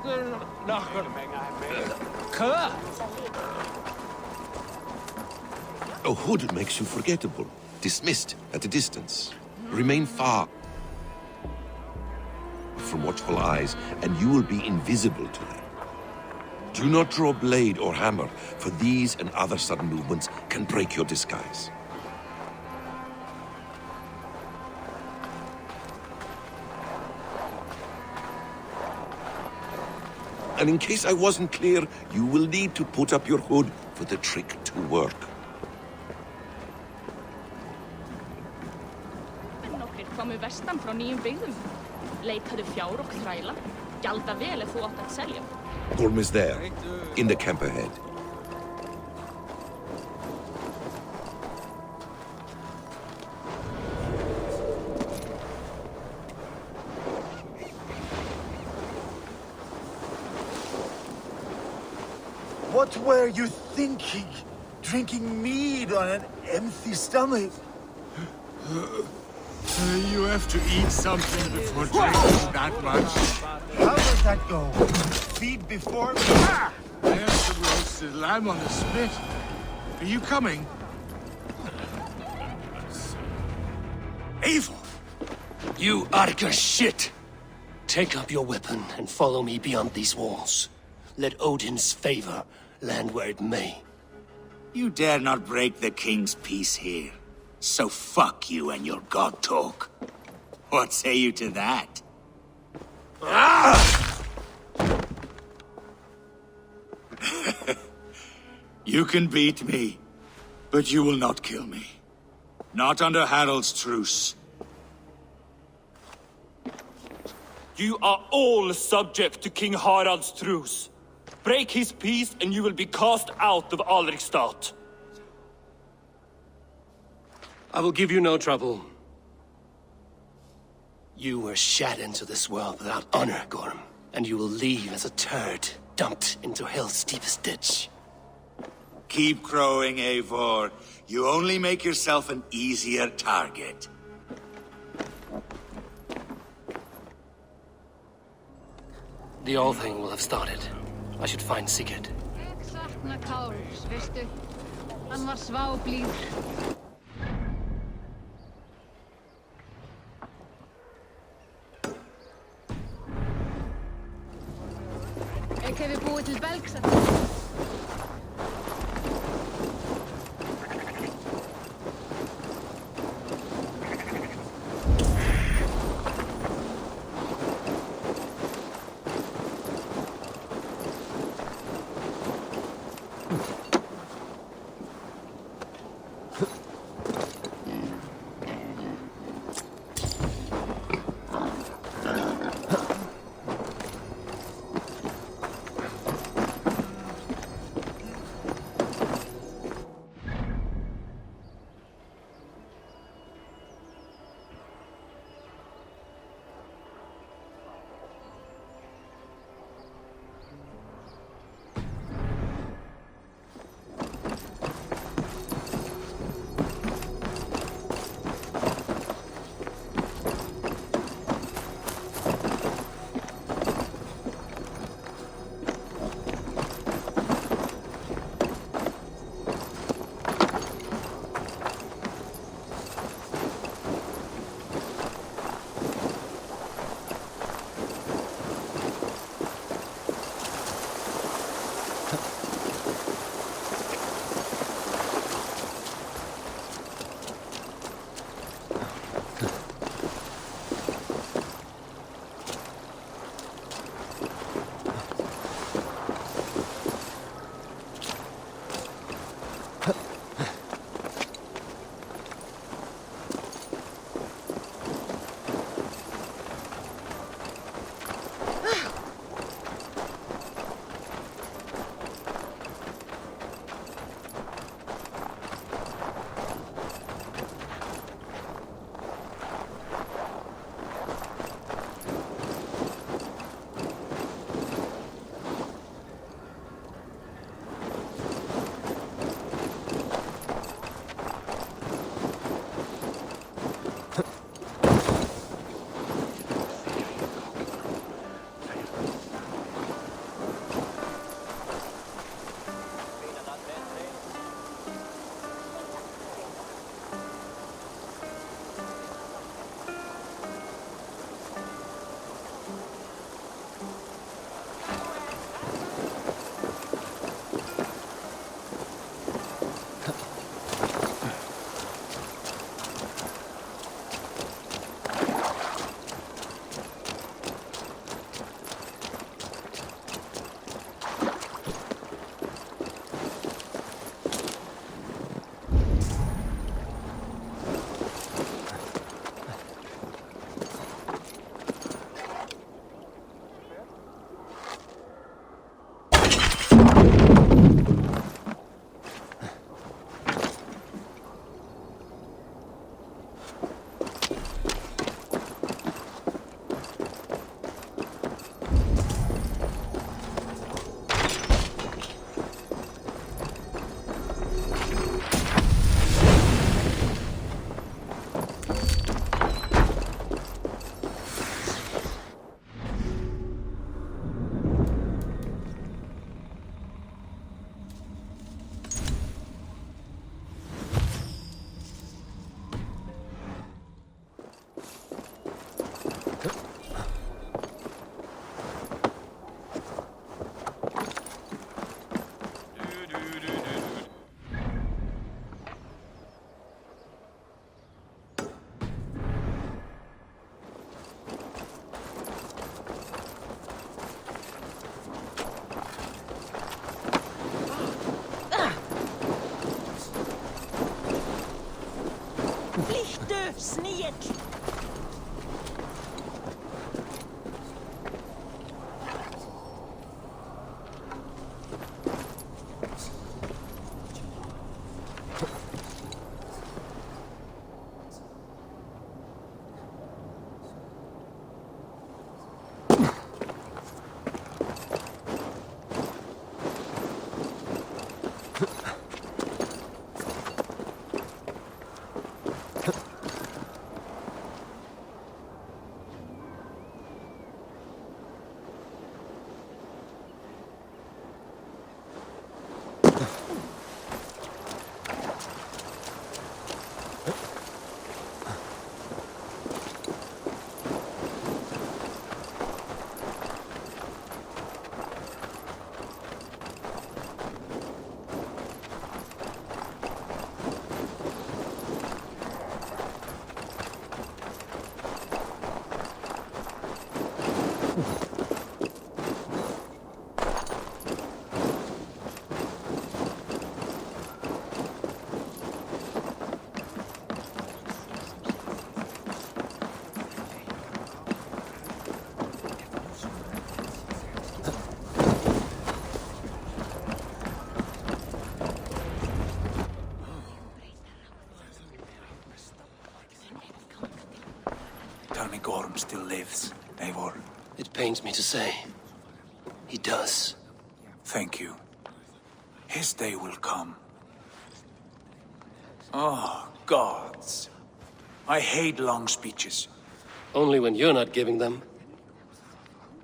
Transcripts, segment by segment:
A hood makes you forgettable. Dismissed at a distance. Remain far from watchful eyes, and you will be invisible to them. Do not draw blade or hammer, for these and other sudden movements can break your disguise. And in case I wasn't clear, you will need to put up your hood for the trick to work. Komu vestan frá nýjum byggðum. Leitaðu fjár og þræla. Gjalda vel ef þú átt að selja. Gorm is there, in the camp ahead. What were you thinking? Drinking mead on an empty stomach? You have to eat something before drinking that much. How does that go? Feed before me? I have some roasted lamb on the spit. Are you coming? Eivor! You Arger shit! Take up your weapon and follow me beyond these walls. Let Odin's favor land where it may. You dare not break the king's peace here. So fuck you and your god talk. What say you to that? You can beat me, but you will not kill me. Not under Harald's truce. You are all subject to King Harald's truce. Break his peace and you will be cast out of Alrikstad. I will give you no trouble. You were shat into this world without honor, Gorm, and you will leave as a turd dumped into hell's deepest ditch. Keep crowing, Eivor. You only make yourself an easier target. The All Thing will have started. I should find Sigurd. Ég sakna Kárs, veistu? Hann var sváblíður. Ég hefi búið til belgsat. pains me to say. He does. Thank you. His day will come. Oh, gods. I hate long speeches. Only when you're not giving them.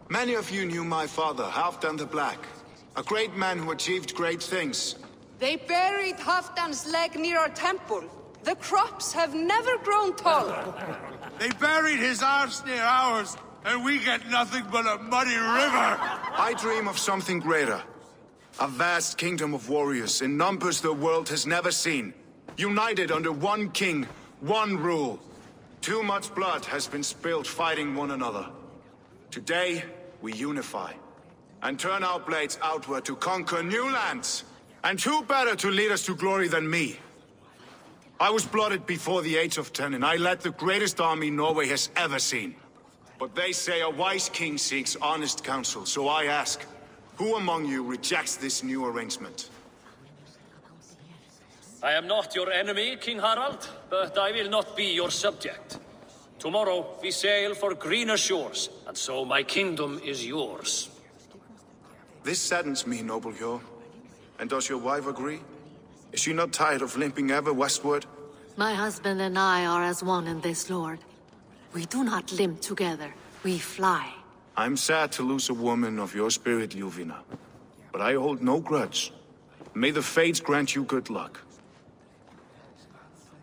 Many of you knew my father, Halfdan the Black. A great man who achieved great things. They buried Halfdan's leg near our temple. The crops have never grown taller. They buried his arse near ours, and we get nothing but a muddy river. I dream of something greater. A vast kingdom of warriors in numbers the world has never seen. United under one king, one rule. Too much blood has been spilled fighting one another. Today, we unify. And turn our blades outward to conquer new lands. And who better to lead us to glory than me? I was blooded before the age of 10, and I led the greatest army Norway has ever seen. But they say a wise king seeks honest counsel, so I ask, who among you rejects this new arrangement? I am not your enemy, King Harald, but I will not be your subject. Tomorrow we sail for greener shores, and so my kingdom is yours. This saddens me, noble Hjor. And does your wife agree? Is she not tired of limping ever westward? My husband and I are as one in this, Lord. We do not limp together, we fly. I'm sad to lose a woman of your spirit, Ljuvina. But I hold no grudge. May the fates grant you good luck.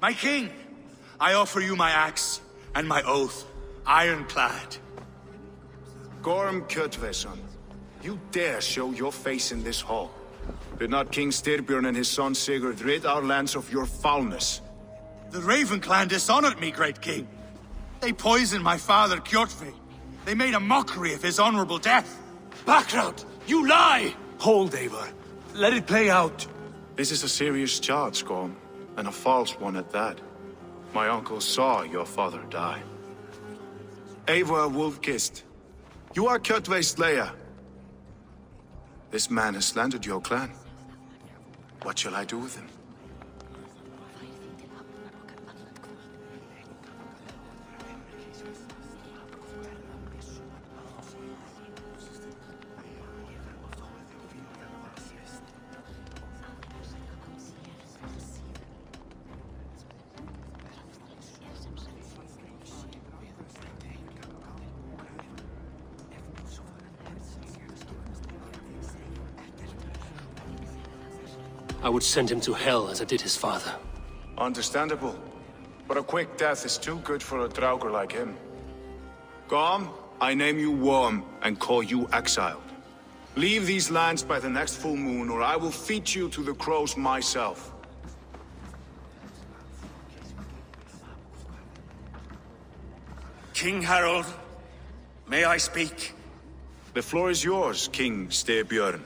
My king, I offer you my axe and my oath, ironclad. Gorm Kjotveson, you dare show your face in this hall. Did not King Styrbjörn and his son Sigurd rid our lands of your foulness? The Raven clan dishonored me, great king. They poisoned my father, Kjotve. They made a mockery of his honorable death. Background! You lie! Hold, Eivor. Let it play out. This is a serious charge, Gorm, and a false one at that. My uncle saw your father die. Eivor Wolf-Kissed, you are Kjotve's slayer. This man has slandered your clan. What shall I do with him? I would send him to hell as I did his father. Understandable. But a quick death is too good for a Draugr like him. Gorm, I name you Worm and call you exiled. Leave these lands by the next full moon, or I will feed you to the crows myself. King Harold, may I speak? The floor is yours, King Styrbjörn.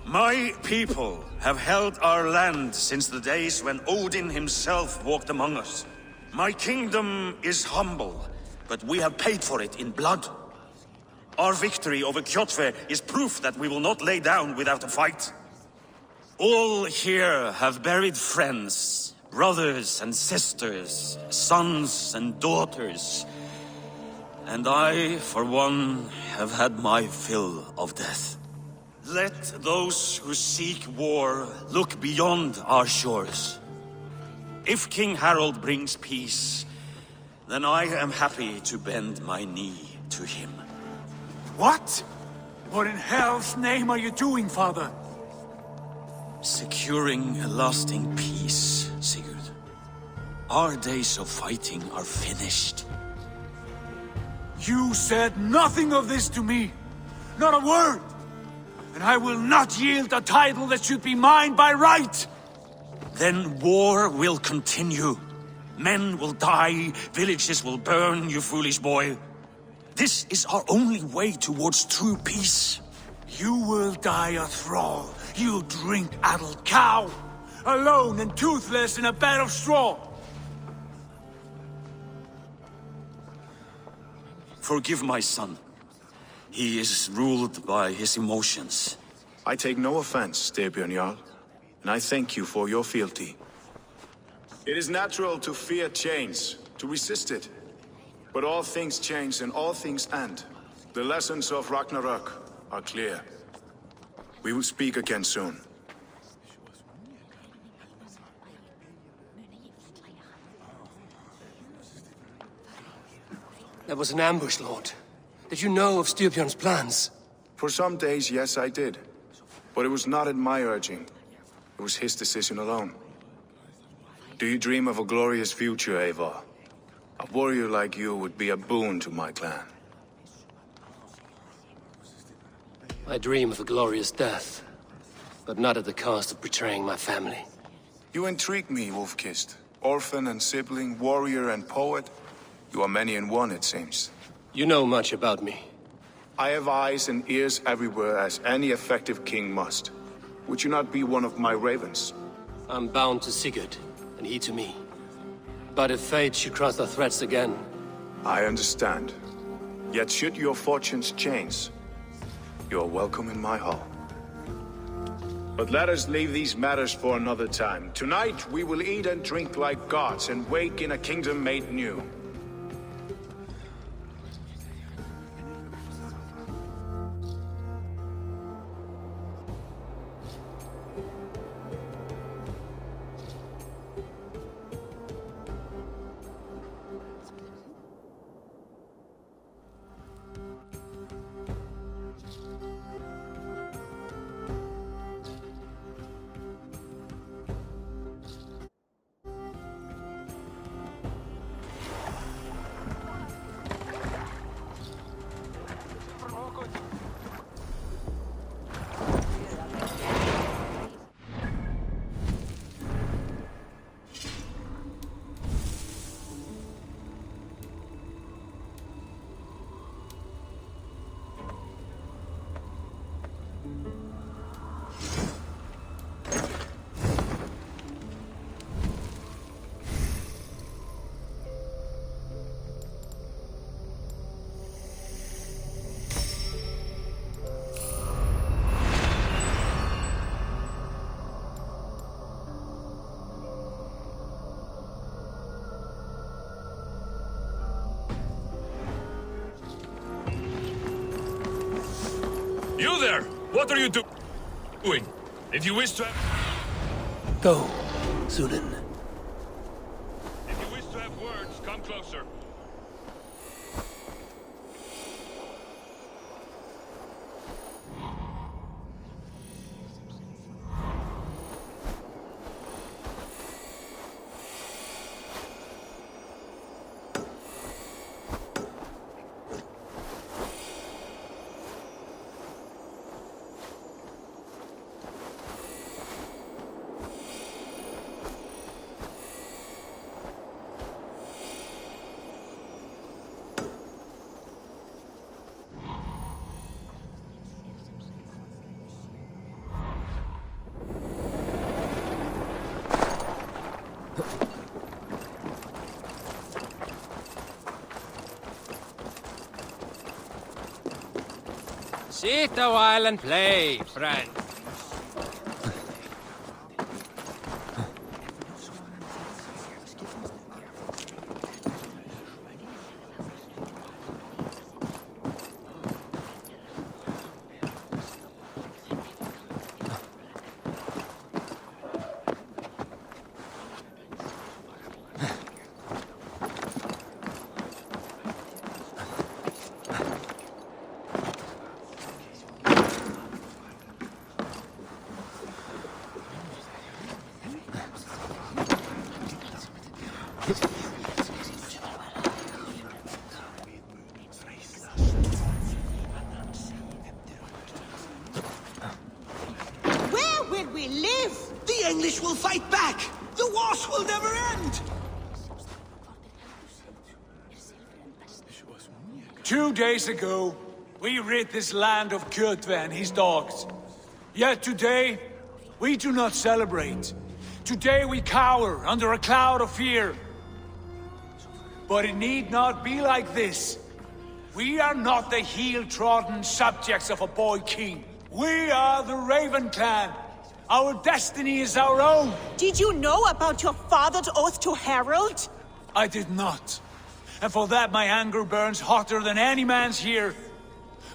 My people have held our land since the days when Odin himself walked among us. My kingdom is humble, but we have paid for it in blood. Our victory over Kjotve is proof that we will not lay down without a fight. All here have buried friends, brothers and sisters, sons and daughters. And I, for one, have had my fill of death. Let those who seek war look beyond our shores. If King Harold brings peace, then I am happy to bend my knee to him. What? What in hell's name are you doing, father? Securing a lasting peace, Sigurd. Our days of fighting are finished. You said nothing of this to me. Not a word. And I will not yield a title that should be mine by right! Then war will continue. Men will die, villages will burn, you foolish boy. This is our only way towards true peace. You will die a thrall. You'll drink addled cow. Alone and toothless in a bed of straw. Forgive my son. He is ruled by his emotions. I take no offense, Styrbjörn Jarl, and I thank you for your fealty. It is natural to fear change, to resist it. But all things change and all things end. The lessons of Ragnarok are clear. We will speak again soon. There was an ambush, Lord. Did you know of Styrbjörn's plans? For some days, yes, I did. But it was not at my urging. It was his decision alone. Do you dream of a glorious future, Eivor? A warrior like you would be a boon to my clan. I dream of a glorious death, but not at the cost of betraying my family. You intrigue me, Wolf-Kissed. Orphan and sibling, warrior and poet. You are many in one, it seems. You know much about me. I have eyes and ears everywhere, as any effective king must. Would you not be one of my ravens? I'm bound to Sigurd, and he to me. But if fate should cross our threats again... I understand. Yet should your fortunes change, you are welcome in my hall. But let us leave these matters for another time. Tonight we will eat and drink like gods and wake in a kingdom made new. You there! What are you doing? If you wish to have... Go, Sunan. If you wish to have words, come closer. Sit a while and play, friend. Will fight back! The wars will never end! 2 days ago, we rid this land of Kjotve and his dogs. Yet today, we do not celebrate. Today we cower under a cloud of fear. But it need not be like this. We are not the heel-trodden subjects of a boy king. We are the Raven clan. Our destiny is our own! Did you know about your father's oath to Harold? I did not. And for that my anger burns hotter than any man's here.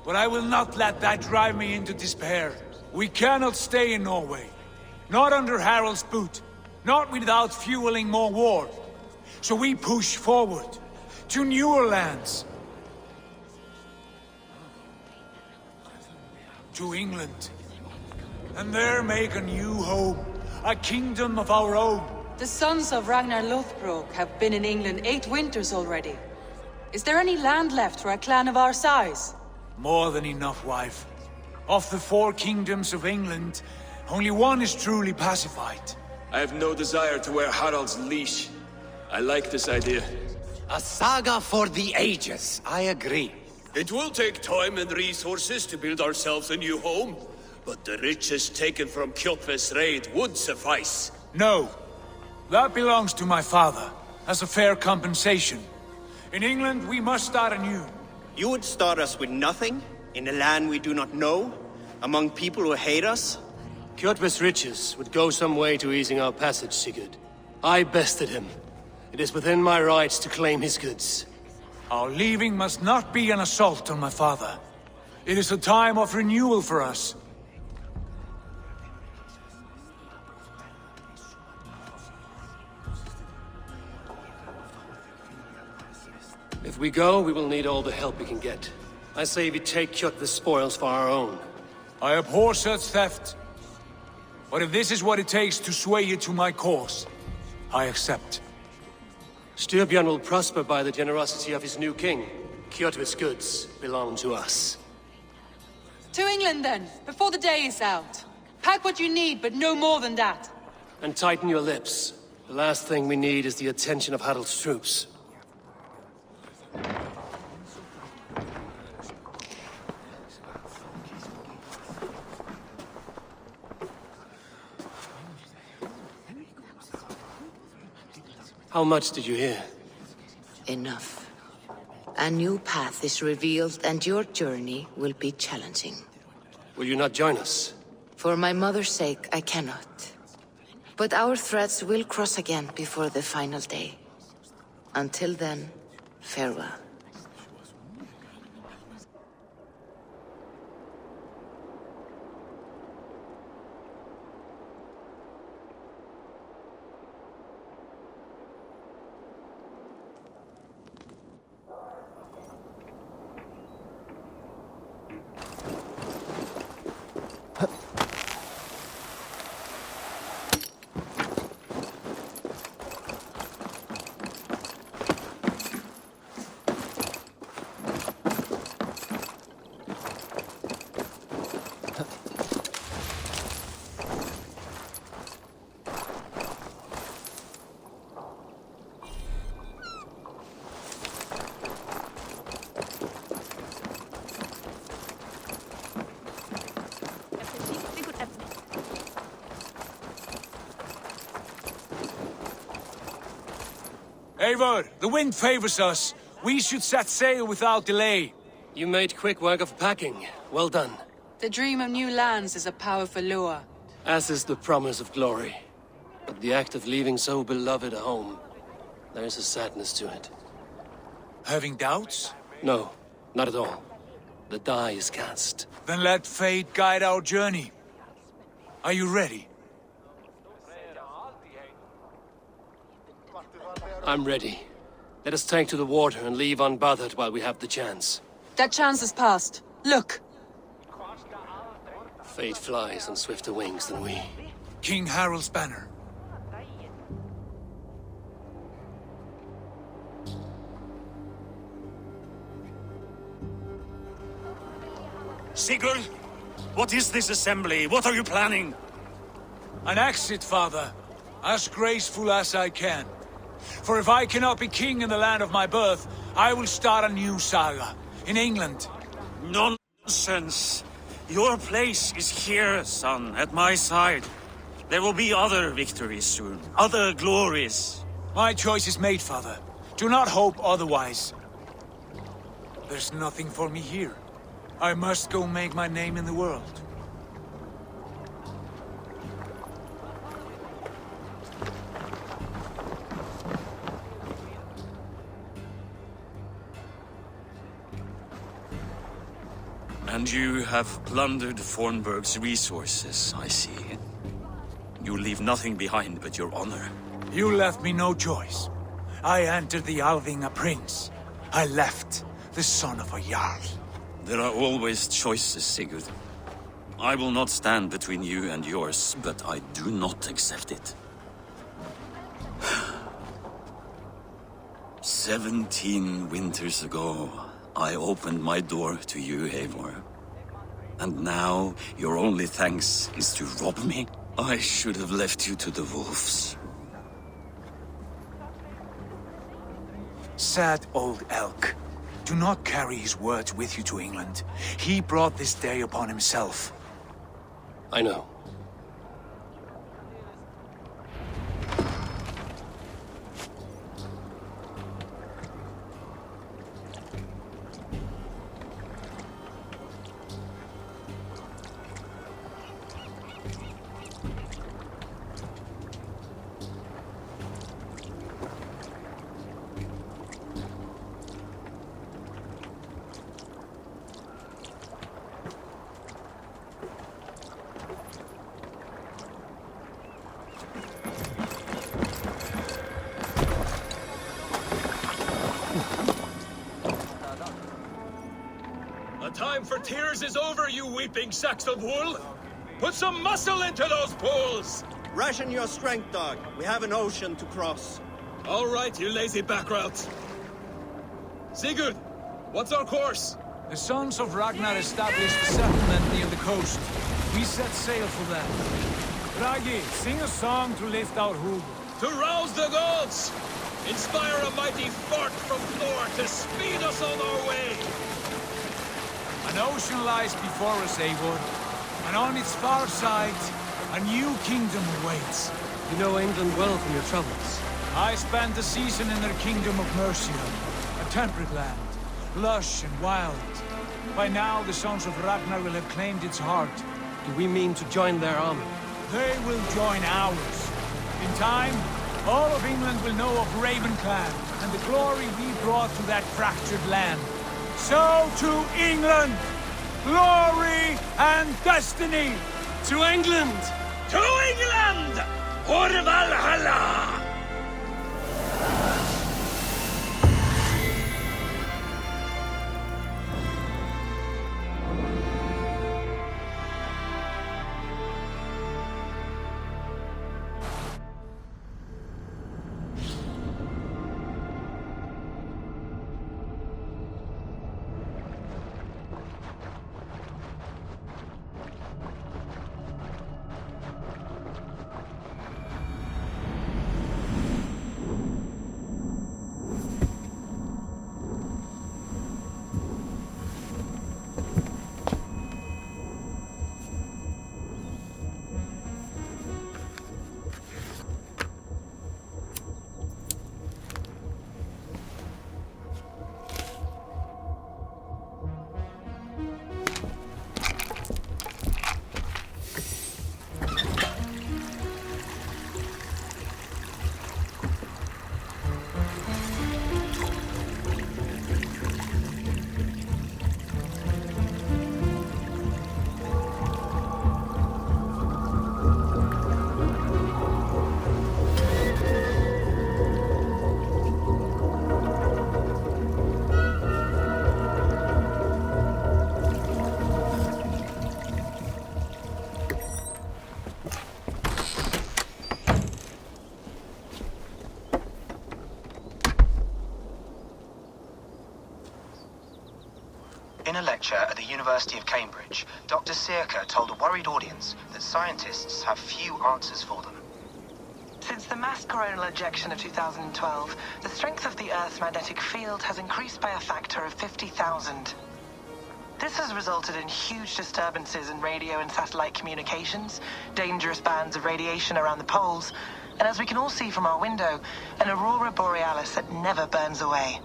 But I will not let that drive me into despair. We cannot stay in Norway. Not under Harald's boot. Not without fueling more war. So we push forward. To newer lands. To England. And there make a new home. A kingdom of our own. The sons of Ragnar Lothbrok have been in England 8 winters already. Is there any land left for a clan of our size? More than enough, wife. Of the 4 kingdoms of England, only one is truly pacified. I have no desire to wear Harald's leash. I like this idea. A saga for the ages, I agree. It will take time and resources to build ourselves a new home, but the riches taken from Kjotve's raid would suffice. No. That belongs to my father, as a fair compensation. In England, we must start anew. You would start us with nothing? In a land we do not know? Among people who hate us? Kjotve's riches would go some way to easing our passage, Sigurd. I bested him. It is within my rights to claim his goods. Our leaving must not be an assault on my father. It is a time of renewal for us. If we go, we will need all the help we can get. I say we take Kjotve's spoils for our own. I abhor such theft. But if this is what it takes to sway you to my cause, I accept. Styrbjörn will prosper by the generosity of his new king. Kjotve's goods belong to us. To England then, before the day is out. Pack what you need, but no more than that. And tighten your lips. The last thing we need is the attention of Harald's troops. How much did you hear? Enough. A new path is revealed and your journey will be challenging. Will you not join us? For my mother's sake, I cannot. But our threads will cross again before the final day. Until then, farewell. Eivor, the wind favors us. We should set sail without delay. You made quick work of packing. Well done. The dream of new lands is a powerful lure. As is the promise of glory. But the act of leaving so beloved a home, there is a sadness to it. Having doubts? No, not at all. The die is cast. Then let fate guide our journey. Are you ready? I'm ready. Let us take to the water and leave unbothered while we have the chance. That chance is past. Look! Fate flies on swifter wings than we. King Harald's banner. Sigurd, what is this assembly? What are you planning? An exit, father. As graceful as I can. For if I cannot be king in the land of my birth, I will start a new saga. In England. Nonsense. Your place is here, son, at my side. There will be other victories soon. Other glories. My choice is made, father. Do not hope otherwise. There's nothing for me here. I must go make my name in the world. And you have plundered Fornburg's resources, I see. You leave nothing behind but your honor. You left me no choice. I entered the Alving a prince. I left the son of a Jarl. There are always choices, Sigurd. I will not stand between you and yours, but I do not accept it. 17 winters ago, I opened my door to you, Eivor. And now, your only thanks is to rob me? I should have left you to the wolves. Sad old elk. Do not carry his words with you to England. He brought this day upon himself. I know. Time for tears is over, you weeping sacks of wool! Put some muscle into those pools! Ration your strength, dog. We have an ocean to cross. All right, you lazy backroutes. Sigurd, what's our course? The sons of Ragnar established a settlement near the coast. We set sail for them. Ragi, sing a song to lift our hood. To rouse the gods! Inspire a mighty fart from Thor to speed us on our way! An ocean lies before us, Eivor, and on its far side, a new kingdom awaits. You know England well from your travels. I spent a season in their kingdom of Mercia, a temperate land, lush and wild. By now, the sons of Ragnar will have claimed its heart. Do we mean to join their army? They will join ours. In time, all of England will know of Ravenclan and the glory we brought to that fractured land. So to England! Glory and destiny! To England! To England! For Valhalla! In a lecture at the University of Cambridge, Dr. Sirka told a worried audience that scientists have few answers for them. Since the mass coronal ejection of 2012, the strength of the Earth's magnetic field has increased by a factor of 50,000. This has resulted in huge disturbances in radio and satellite communications, dangerous bands of radiation around the poles, and as we can all see from our window, an aurora borealis that never burns away.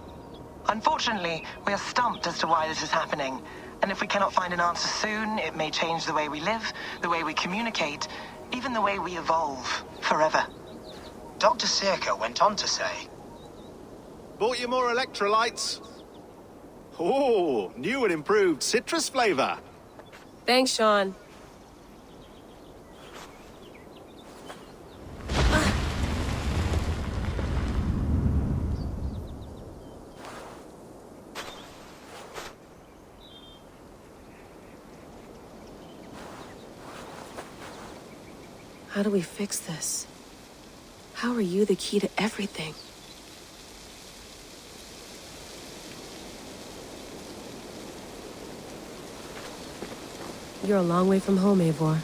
Unfortunately, we are stumped as to why this is happening, and if we cannot find an answer soon, it may change the way we live, the way we communicate, even the way we evolve, forever. Dr. Sirka went on to say, "Bought you more electrolytes? Oh, new and improved citrus flavor. Thanks, Sean. How do we fix this? How are you the key to everything? You're a long way from home, Eivor.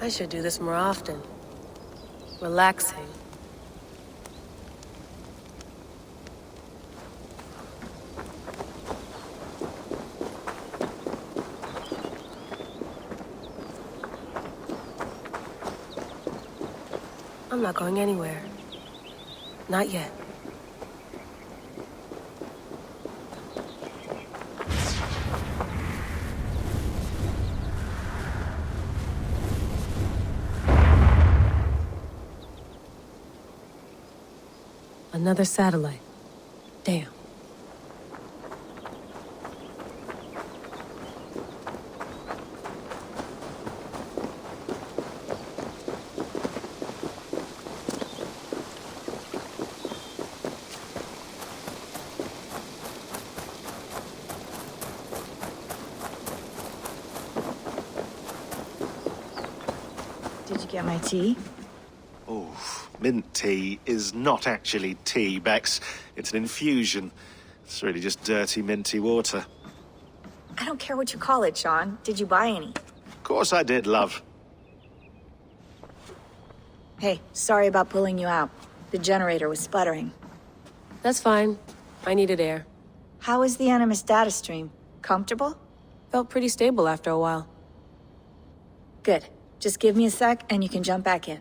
I should do this more often. Relaxing. I'm not going anywhere. Not yet. Another satellite. Damn. Did you get my tea? Oh, mint tea is not actually tea, Bex. It's an infusion. It's really just dirty, minty water. I don't care what you call it, Sean. Did you buy any? Of course I did, love. Hey, sorry about pulling you out. The generator was sputtering. That's fine. I needed air. How is the Animus data stream? Comfortable? Felt pretty stable after a while. Good. Just give me a sec and you can jump back in.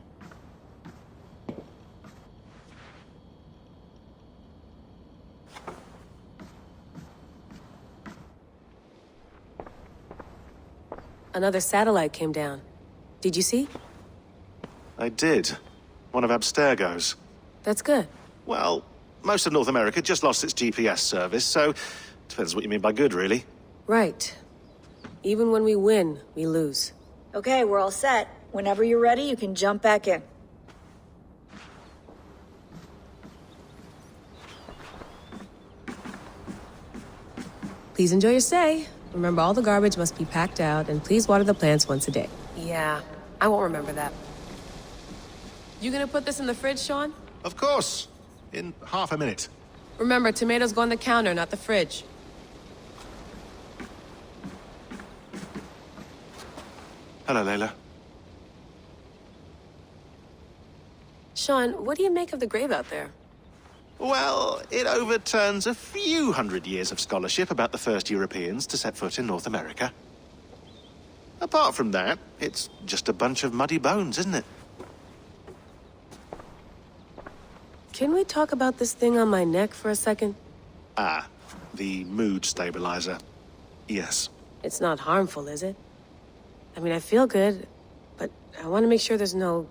Another satellite came down. Did you see? I did. One of Abstergo's. That's good. Well, most of North America just lost its GPS service, so depends what you mean by good, really. Right. Even when we win, we lose. Okay, we're all set. Whenever you're ready, you can jump back in. Please enjoy your stay. Remember, all the garbage must be packed out, and please water the plants once a day. Yeah, I won't remember that. You gonna put this in the fridge, Sean? Of course. In half a minute. Remember, tomatoes go on the counter, not the fridge. Hello, Layla. Sean, what do you make of the grave out there? Well, it overturns a few hundred years of scholarship about the first Europeans to set foot in North America. Apart from that, it's just a bunch of muddy bones, isn't it? Can we talk about this thing on my neck for a second? Ah, the mood stabilizer. Yes. It's not harmful, is it? I mean, I feel good, but I want to make sure there's no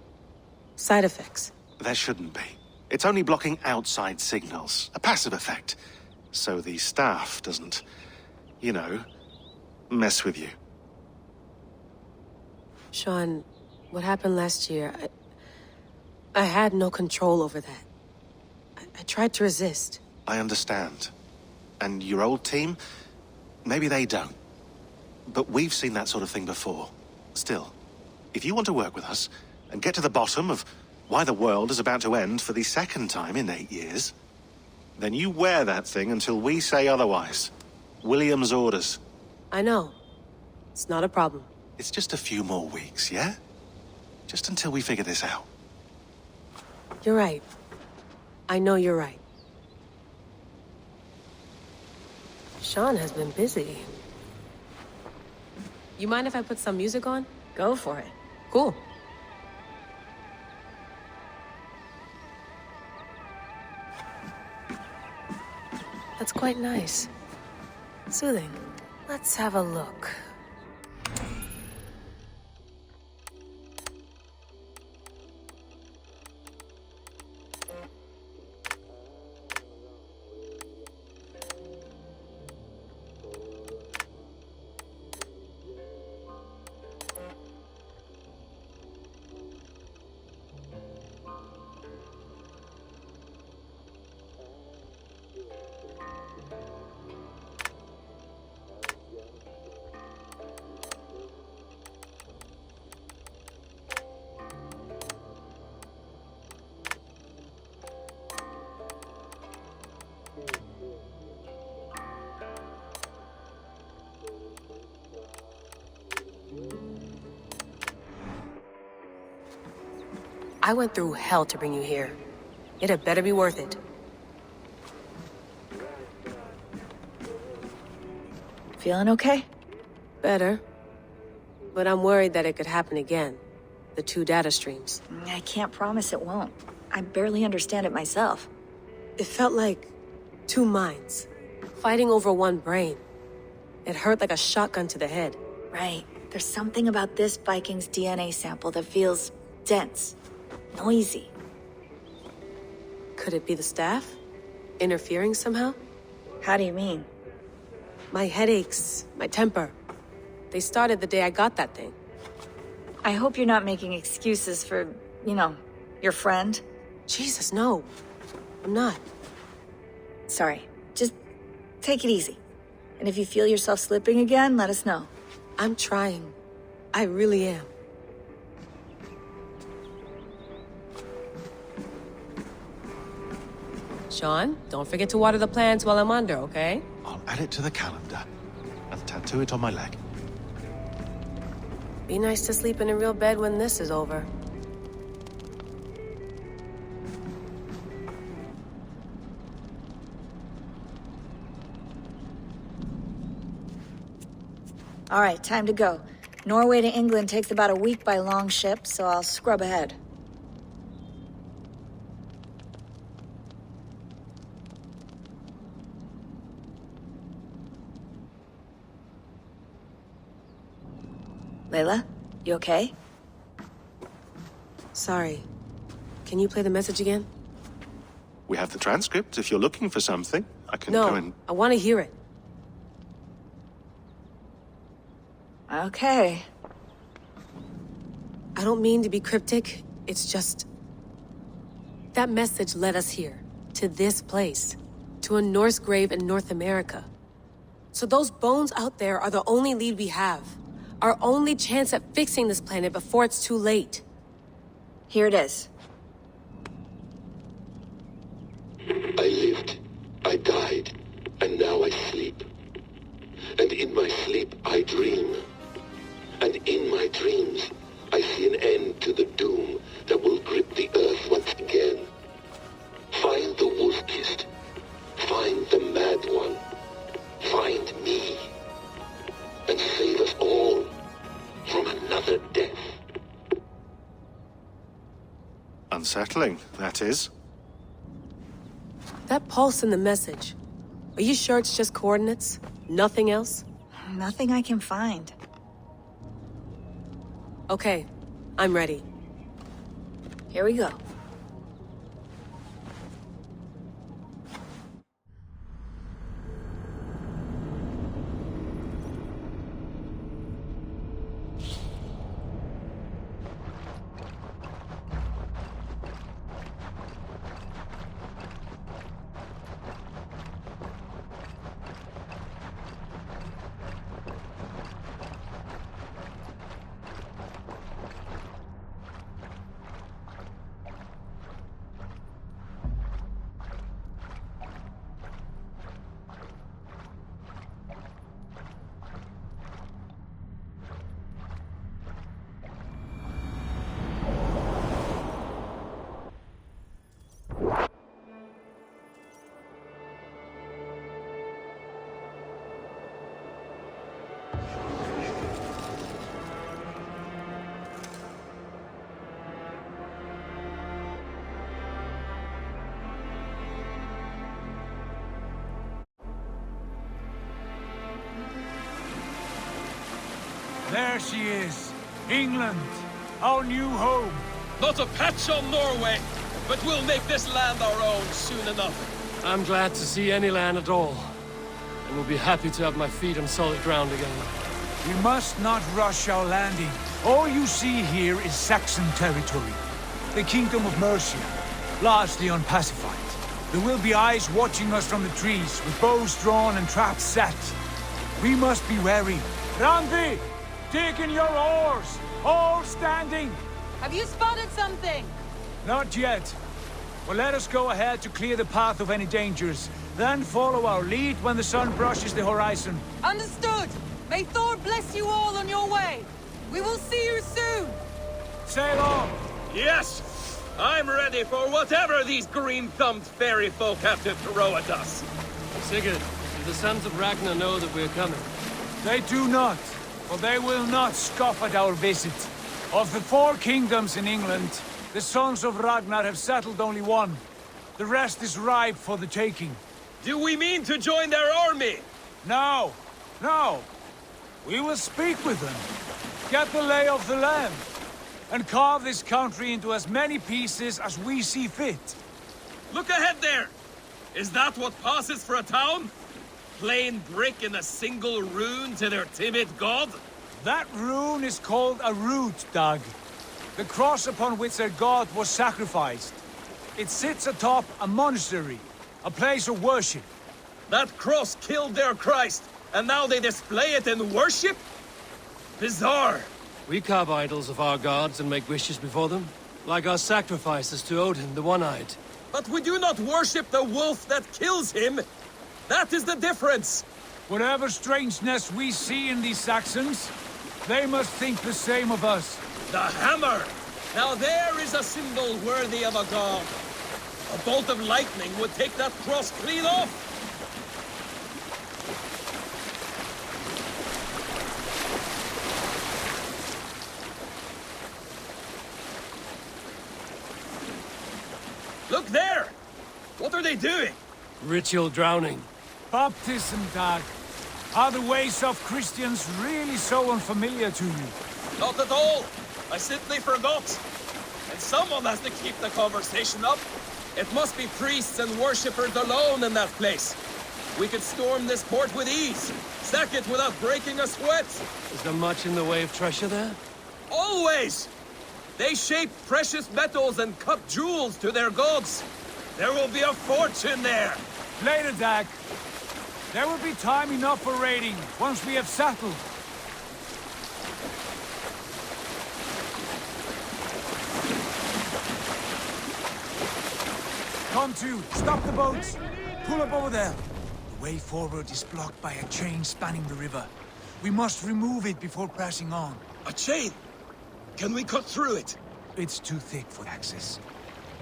side effects. There shouldn't be. It's only blocking outside signals, a passive effect. So the staff doesn't, you know, mess with you. Sean, what happened last year, I had no control over that. I tried to resist. I understand. And your old team, maybe they don't. But we've seen that sort of thing before. Still, if you want to work with us and get to the bottom of why the world is about to end for the second time in 8 years, then you wear that thing until we say otherwise. William's orders. I know. It's not a problem. It's just a few more weeks, yeah? Just until we figure this out. You're right. I know you're right. Sean has been busy. You mind if I put some music on? Go for it. Cool. That's quite nice. Soothing. Let's have a look. I went through hell to bring you here. It had better be worth it. Feeling okay? Better. But I'm worried that it could happen again. The two data streams. I can't promise it won't. I barely understand it myself. It felt like two minds, fighting over one brain. It hurt like a shotgun to the head. Right. There's something about this Viking's DNA sample that feels dense. Noisy. Could it be the staff? Interfering somehow? How do you mean? My headaches, my temper. They started the day I got that thing. I hope you're not making excuses for, you know, your friend. Jesus, no. I'm not. Sorry. Just take it easy. And if you feel yourself slipping again, let us know. I'm trying. I really am. Sean, don't forget to water the plants while I'm under, okay? I'll add it to the calendar and tattoo it on my leg. Be nice to sleep in a real bed when this is over. All right, time to go. Norway to England takes about a week by long ship, so I'll scrub ahead. Layla, you okay? Sorry. Can you play the message again? We have the transcript. If you're looking for something, I can go and... No, I want to hear it. Okay. I don't mean to be cryptic. It's just... that message led us here. To this place. To a Norse grave in North America. So those bones out there are the only lead we have. Our only chance at fixing this planet before it's too late. Here it is. I lived, I died, and now I sleep. And in my sleep I dream. And in my dreams I see an end to the doom that will grip the earth once again. Find the wolf-kissed. Find the mad one. Find me. And save us all from another death. Unsettling, that is. That pulse in the message. Are you sure it's just coordinates? Nothing else? Nothing I can find. Okay, I'm ready. Here we go. There she is. England, our new home. Not a patch on Norway, but we'll make this land our own soon enough. I'm glad to see any land at all, and will be happy to have my feet on solid ground again. We must not rush our landing. All you see here is Saxon territory. The Kingdom of Mercia, largely unpacified. There will be eyes watching us from the trees, with bows drawn and traps set. We must be wary. Randi! Dig in your oars! All standing! Have you spotted something? Not yet. But let us go ahead to clear the path of any dangers. Then follow our lead when the sun brushes the horizon. Understood! May Thor bless you all on your way! We will see you soon! Sail on! Yes! I'm ready for whatever these green-thumbed fairy folk have to throw at us. Sigurd, do the sons of Ragnar know that we're coming? They do not, but they will not scoff at our visit. Of the 4 kingdoms in England, the sons of Ragnar have settled only one. The rest is ripe for the taking. Do we mean to join their army? No, no. We will speak with them, get the lay of the land, and carve this country into as many pieces as we see fit. Look ahead there! Is that what passes for a town? Plain brick in a single rune to their timid god? That rune is called a root, Dag. The cross upon which their god was sacrificed. It sits atop a monastery, a place of worship. That cross killed their Christ, and now they display it in worship? Bizarre. We carve idols of our gods and make wishes before them, like our sacrifices to Odin, the One-Eyed. But we do not worship the wolf that kills him. That is the difference. Whatever strangeness we see in these Saxons, they must think the same of us. The hammer! Now there is a symbol worthy of a god. A bolt of lightning would take that cross clean off. Look there! What are they doing? Ritual drowning. Baptism, Dag. Are the ways of Christians really so unfamiliar to you? Not at all. I simply forgot. And someone has to keep the conversation up. It must be priests and worshippers alone in that place. We could storm this port with ease. Sack it without breaking a sweat. Is there much in the way of treasure there? Always! They shape precious metals and cut jewels to their gods. There will be a fortune there. Later, Dag. There will be time enough for raiding once we have settled. Come to, stop the boats. Pull up over there. The way forward is blocked by a chain spanning the river. We must remove it before pressing on. A chain? Can we cut through it? It's too thick for access.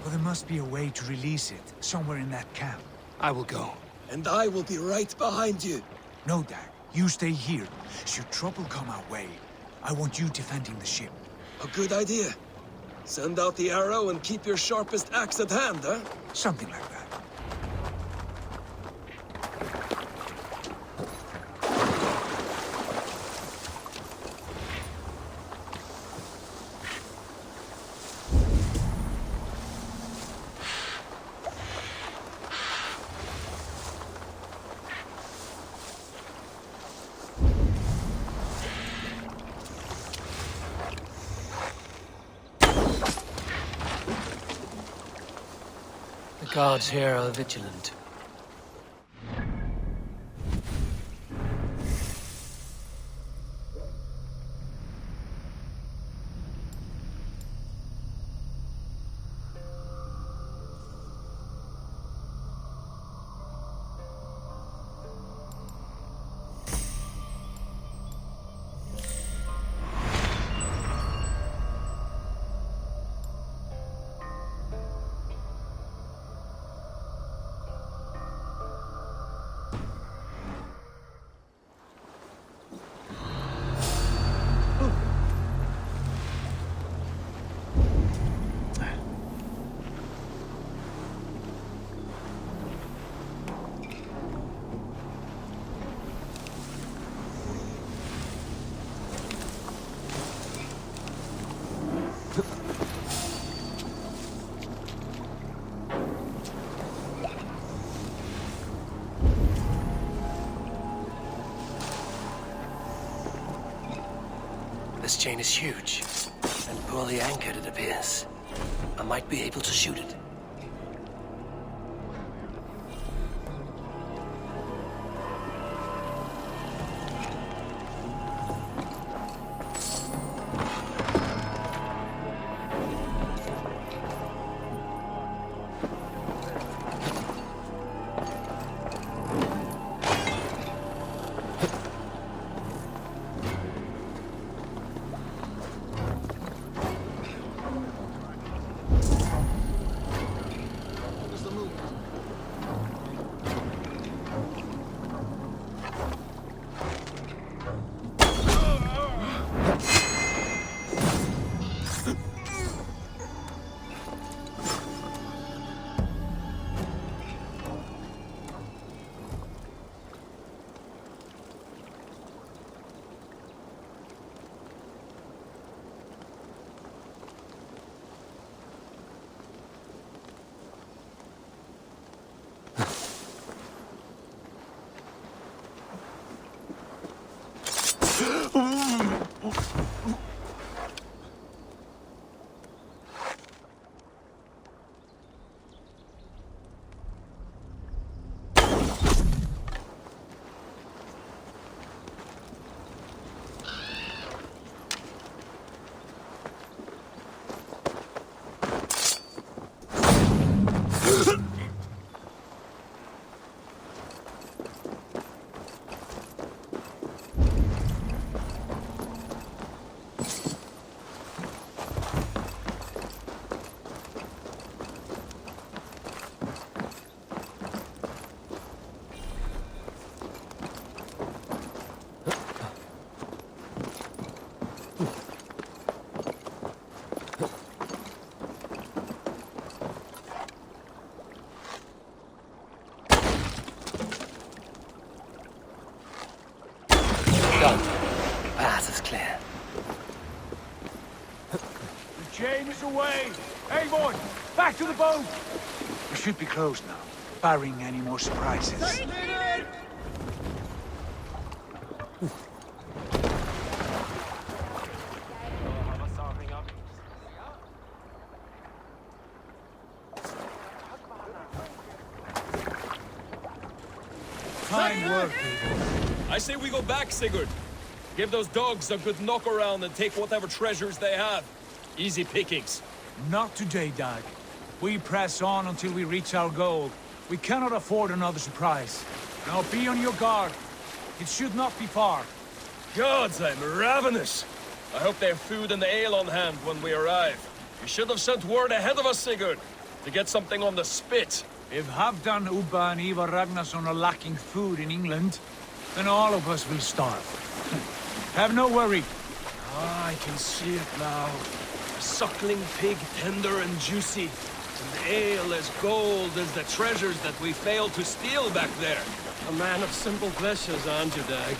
But there must be a way to release it, somewhere in that camp. I will go. And I will be right behind you. No, Dag. You stay here. Should trouble come our way, I want you defending the ship. A good idea. Send out the arrow and keep your sharpest axe at hand, huh? Something like that. The guards here are vigilant. This chain is huge, and poorly anchored, it appears. I might be able to shoot it. Done. Path is clear. The chain is away! Hey, boy! Back to the boat! We should be closed now, barring any more surprises. Fine work, people. I say we go back, Sigurd. Give those dogs a good knock around and take whatever treasures they have. Easy pickings. Not today, Dag. We press on until we reach our goal. We cannot afford another surprise. Now be on your guard. It should not be far. Gods, I'm ravenous. I hope they have food and ale on hand when we arrive. You should have sent word ahead of us, Sigurd, to get something on the spit. If Halfdan, Ubba and Ivar Ragnarsson are lacking food in England, then all of us will starve. Have no worry. Ah, I can see it now. A suckling pig, tender and juicy. And ale as gold as the treasures that we failed to steal back there. A man of simple pleasures, aren't you, Dag?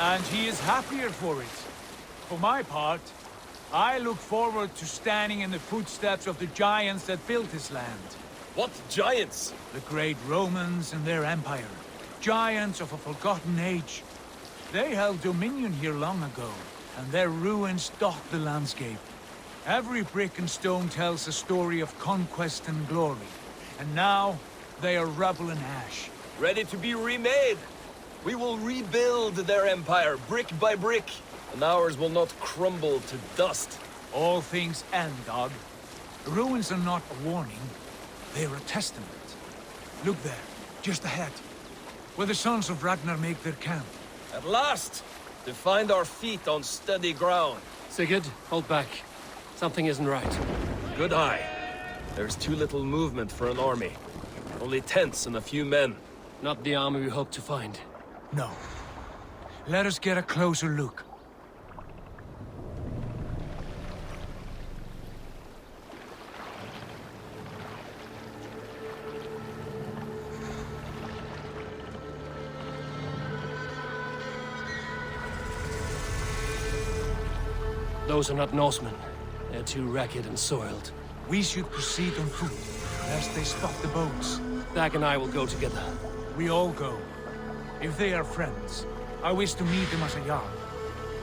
And he is happier for it. For my part, I look forward to standing in the footsteps of the giants that built this land. What giants? The great Romans and their empire. Giants of a forgotten age. They held dominion here long ago, and their ruins dot the landscape. Every brick and stone tells a story of conquest and glory. And now, they are rubble and ash. Ready to be remade. We will rebuild their empire, brick by brick, and ours will not crumble to dust. All things end, Dog. The ruins are not a warning. They're a testament. Look there, just ahead, where the sons of Ragnar make their camp. At last! To find our feet on steady ground. Sigurd, hold back. Something isn't right. Good eye. There's too little movement for an army. Only tents and a few men. Not the army we hope to find. No. Let us get a closer look. Those are not Norsemen. They're too ragged and soiled. We should proceed on foot, lest they spot the boats. Dag and I will go together. We all go. If they are friends, I wish to meet them as a yard.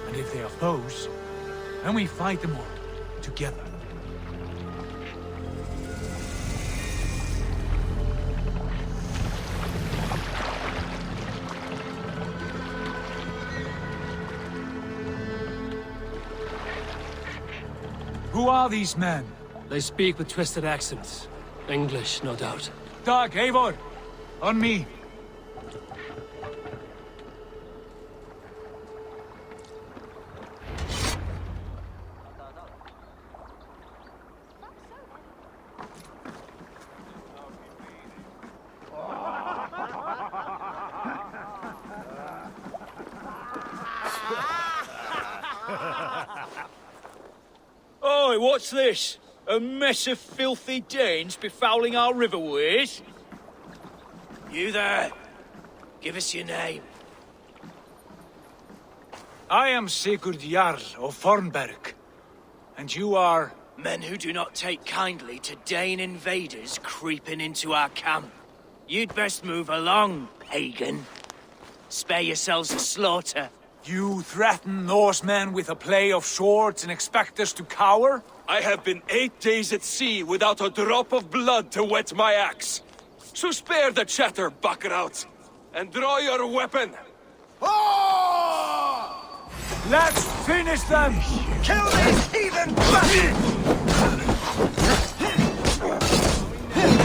And if they are foes, then we fight them all, together. Who are these men? They speak with twisted accents. English, no doubt. Dag, Eivor! On me! Oi, what's this? A mess of filthy Danes befouling our riverways? You there! Give us your name. I am Sigurd Jarl of Fornberg. And you are... Men who do not take kindly to Dane invaders creeping into our camp. You'd best move along, pagan. Spare yourselves a slaughter. You threaten Norsemen with a play of swords and expect us to cower? I have been 8 days at sea without a drop of blood to wet my axe. So spare the chatter, buckerouts, and draw your weapon. Oh! Let's finish them! Kill these heathen bastards!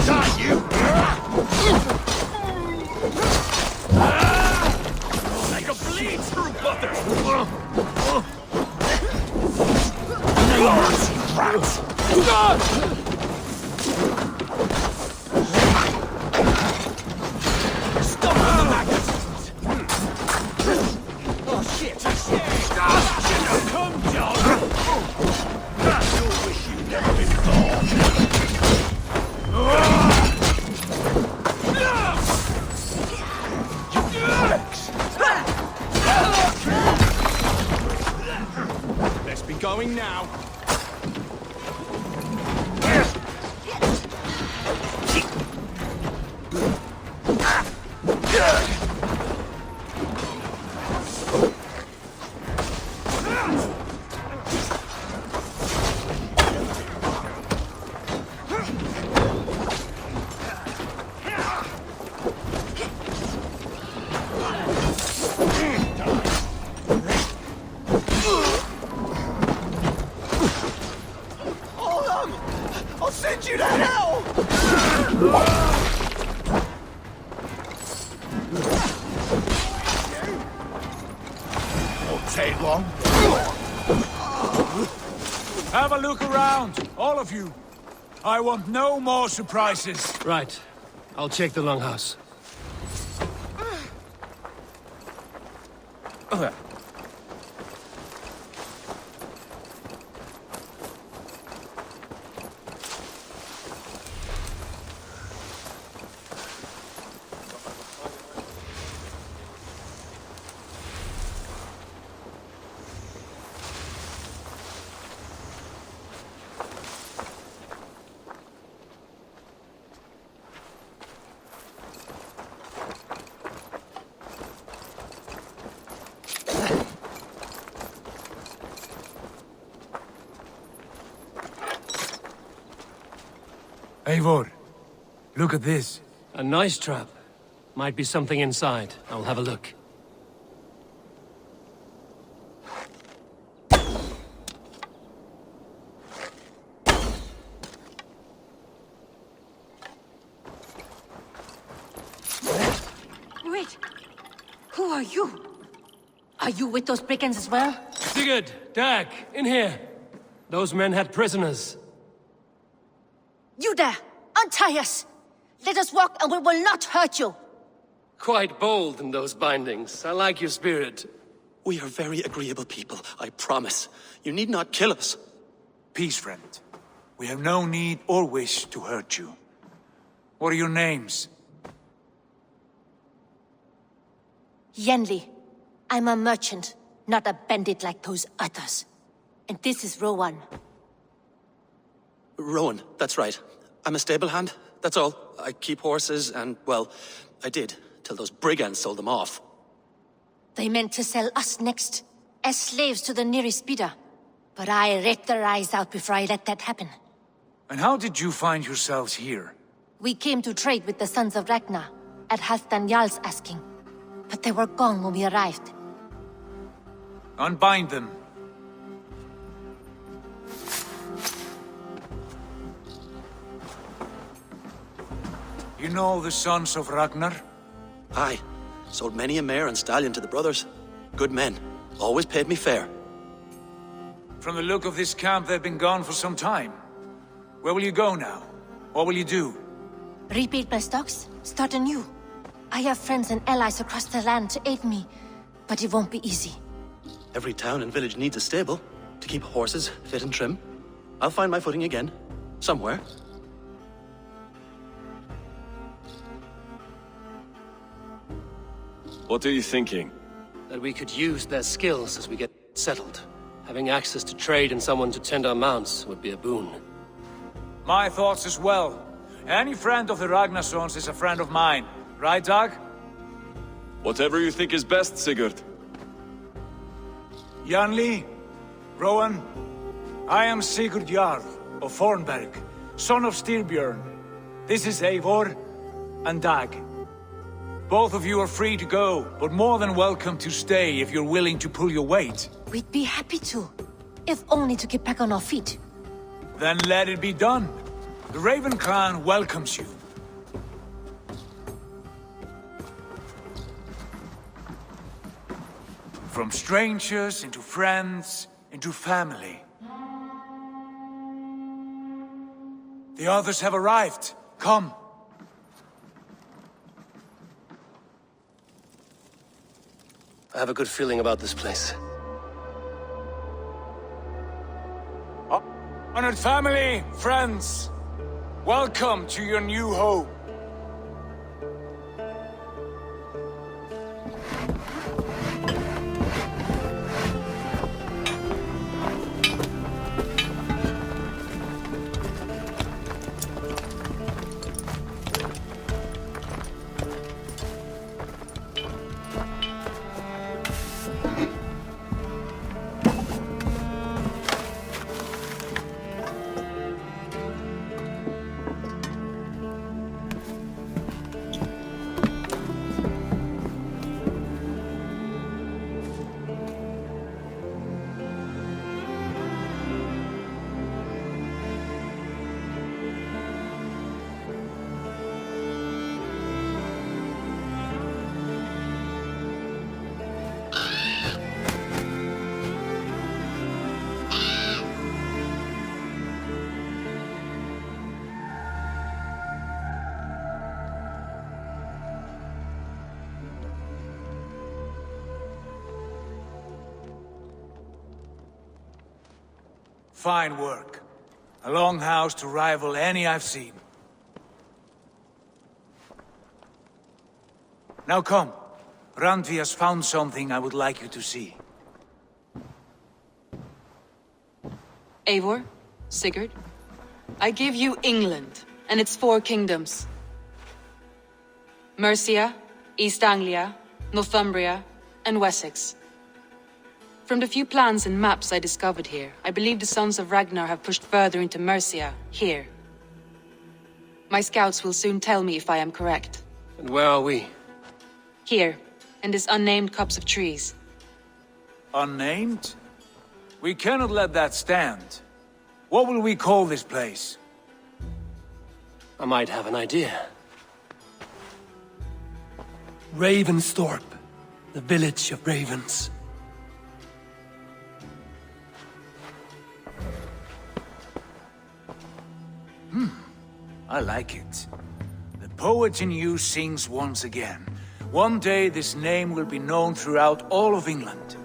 Die, you! Like a bleed through butter! Rats! Stop the maggots! Oh shit! Come, John! You'll wish you'd never been born! Let's be going now. I'll send you to hell! Won't take long. Have a look around, all of you. I want no more surprises. Right. I'll check the longhouse. Eivor, look at this. A nice trap. Might be something inside. I'll have a look. Wait. Who are you? Are you with those brigands as well? Sigurd, Dag, in here. Those men had prisoners. You there! Untie us! Let us walk and we will not hurt you! Quite bold in those bindings. I like your spirit. We are very agreeable people, I promise. You need not kill us. Peace, friend. We have no need or wish to hurt you. What are your names? Yenli. I'm a merchant, not a bandit like those others. And this is Rowan. Rowan, that's right. I'm a stable hand, that's all. I keep horses and, well, I did, till those brigands sold them off. They meant to sell us next, as slaves to the nearest bidder. But I ripped their eyes out before I let that happen. And how did you find yourselves here? We came to trade with the sons of Ragnar, at Halfdan Jarl's asking. But they were gone when we arrived. Unbind them. You know the sons of Ragnar? Aye. Sold many a mare and stallion to the brothers. Good men. Always paid me fair. From the look of this camp, they've been gone for some time. Where will you go now? What will you do? Rebuild my stocks, start anew. I have friends and allies across the land to aid me, but it won't be easy. Every town and village needs a stable to keep horses fit and trim. I'll find my footing again. Somewhere. What are you thinking? That we could use their skills as we get settled. Having access to trade and someone to tend our mounts would be a boon. My thoughts as well. Any friend of the Ragnarsons is a friend of mine. Right, Dag? Whatever you think is best, Sigurd. Janli, Rowan, I am Sigurd Jarl of Fornberg, son of Styrbjörn. This is Eivor and Dag. Both of you are free to go, but more than welcome to stay if you're willing to pull your weight. We'd be happy to, if only to get back on our feet. Then let it be done. The Raven clan welcomes you. From strangers into friends, into family. The others have arrived. Come. I have a good feeling about this place. Honored family, friends, welcome to your new home. Fine work. A longhouse to rival any I've seen. Now come. Randvi has found something I would like you to see. Eivor, Sigurd, I give you England and its 4 kingdoms. Mercia, East Anglia, Northumbria, and Wessex. From the few plans and maps I discovered here, I believe the Sons of Ragnar have pushed further into Mercia, here. My scouts will soon tell me if I am correct. And where are we? Here, in this unnamed copse of trees. Unnamed? We cannot let that stand. What will we call this place? I might have an idea. Ravensthorpe, the village of ravens. I like it. The poet in you sings once again. One day this name will be known throughout all of England.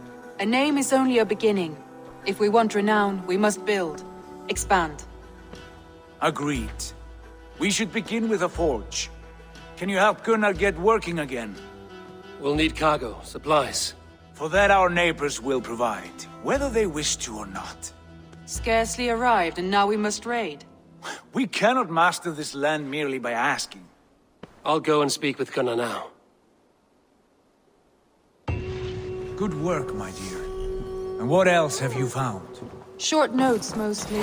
A name is only a beginning. If we want renown, we must build, expand. Agreed. We should begin with a forge. Can you help Gunnar get working again? We'll need cargo, supplies. For that our neighbors will provide, whether they wish to or not. Scarcely arrived, and now we must raid. We cannot master this land merely by asking. I'll go and speak with Gunnar now. Good work, my dear. And what else have you found? Short notes, mostly.